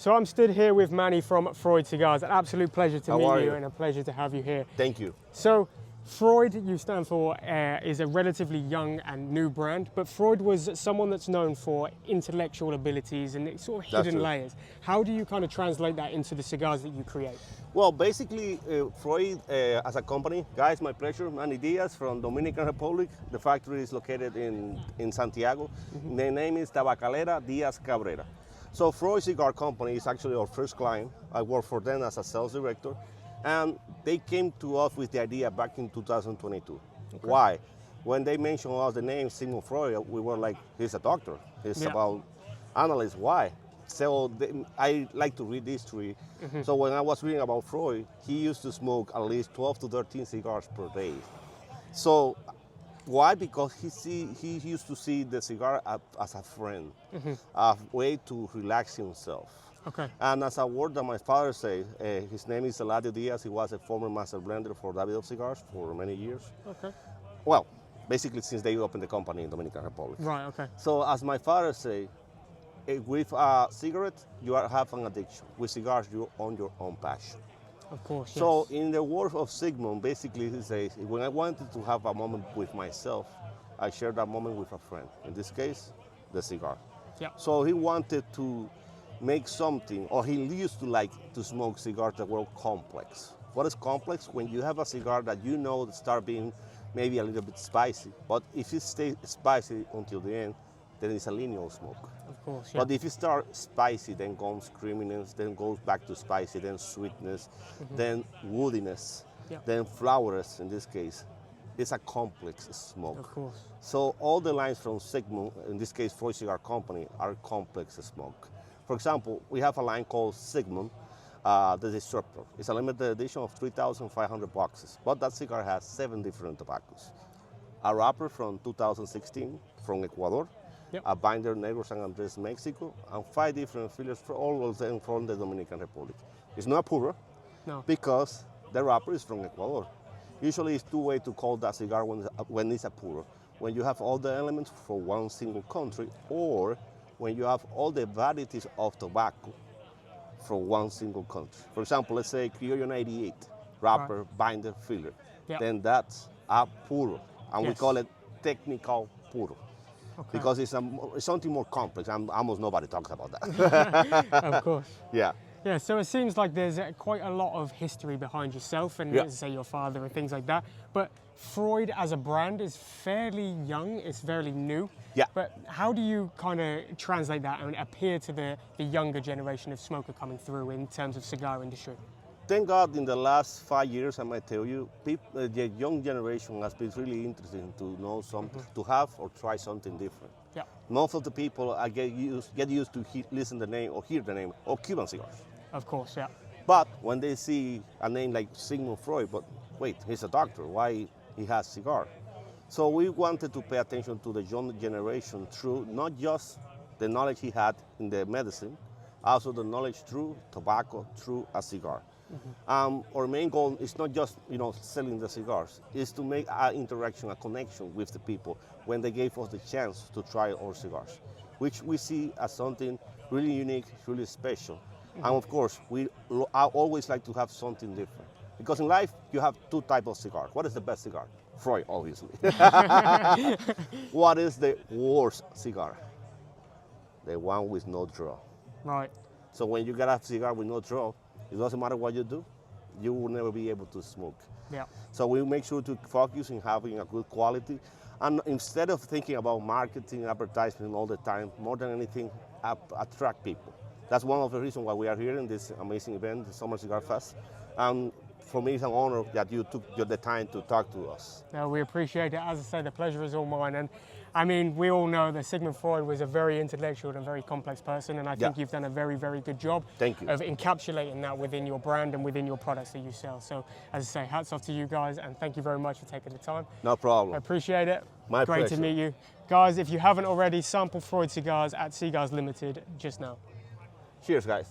So I'm stood here with Manny from Freud Cigars. An absolute pleasure to meet you you? and a pleasure to have you here. Thank you. So Freud, you stand for, is a relatively young and new brand, but Freud was someone that's known for intellectual abilities and sort of hidden layers. How do you kind of translate that into the cigars that you create? Well, basically, Freud as a company, guys, my pleasure. Manny Diaz from Dominican Republic. The factory is located in Santiago. The name is Tabacalera Diaz Cabrera. So Freud Cigar Company is actually our first client. I work for them as a sales director. And they came to us with the idea back in 2022. Okay. Why? When they mentioned us the name Sigmund Freud, we were like, he's a doctor. He's about analysts. Why? So I like to read history. So when I was reading about Freud, he used to smoke at least 12 to 13 cigars per day. So why? Because he used to see the cigar as a friend, a way to relax himself. Okay. And as a word that my father said, his name is Eladio Diaz. He was a former master blender for Davidoff Cigars for many years. Okay. Well, basically since they opened the company in Dominican Republic. Right, okay. So as my father said, with a cigarette, you have an addiction. With cigars, you own your own passion. Of course, yes. So in the words of Sigmund, basically he says, when I wanted to have a moment with myself, I shared that moment with a friend. In this case, the cigar. Yeah. So he wanted to make something, or he used to like to smoke cigars that were complex. What is complex? When you have a cigar that you know start being maybe a little bit spicy, but if it stays spicy until the end, then it's a linear smoke. Of course, yeah. But if it starts spicy, then comes creaminess, then goes back to spicy, then sweetness, then woodiness, then flowerless in this case. It's a complex smoke. Of course. So all the lines from Sigmund, in this case Freud Cigar Company, are complex smoke. For example, we have a line called Sigmund, the Disruptor. It's a limited edition of 3,500 boxes, but that cigar has 7 different tobaccos. A wrapper from 2016 from Ecuador, a binder Negro San Andres, Mexico, and 5 different fillers, for all of them from the Dominican Republic. It's not puro, because the wrapper is from Ecuador. Usually it's 2 ways to call that cigar when it's a puro. When you have all the elements for one single country, or when you have all the varieties of tobacco from one single country. For example, let's say Criollo 98, wrapper, binder, filler. Then that's a puro, and we call it technical puro. Okay. Because it's something more complex, and almost nobody talks about that. Of course. Yeah. Yeah, so it seems like there's quite a lot of history behind yourself and, let's say, your father and things like that. But Freud as a brand is fairly young, it's fairly new. Yeah. But how do you kind of translate that and appeal to the younger generation of smoker coming through in terms of cigar industry? Thank God in the last 5 years, I might tell you, the young generation has been really interested to know something, to have or try something different. Yeah. Most of the people get used to listen the name or hear the name of Cuban cigars. Of course, yeah. But when they see a name like Sigmund Freud, but wait, he's a doctor, why he has cigar? So we wanted to pay attention to the young generation through not just the knowledge he had in the medicine, also the knowledge through tobacco, through a cigar. Our main goal is not just selling the cigars, is to make an interaction, a connection with the people when they gave us the chance to try our cigars, which we see as something really unique, really special. And of course, I always like to have something different. Because in life, you have 2 types of cigars. What is the best cigar? Freud, obviously. What is the worst cigar? The one with no draw. Right. So when you get a cigar with no draw, it doesn't matter what you do, you will never be able to smoke. Yeah. So we make sure to focus on having a good quality. And instead of thinking about marketing, advertising all the time, more than anything, attract people. That's one of the reasons why we are here in this amazing event, the Summer Cigar Fest. And for me, it's an honor that you took the time to talk to us. No, we appreciate it. As I say, the pleasure is all mine. And I mean, we all know that Sigmund Freud was a very intellectual and very complex person, and I think you've done a very, very good job of encapsulating that within your brand and within your products that you sell. So, as I say, hats off to you guys, and thank you very much for taking the time. No problem. I appreciate it. My pleasure. Great to meet you. Guys, if you haven't already, sample Freud Cigars at C.Gars Limited just now. Cheers, guys.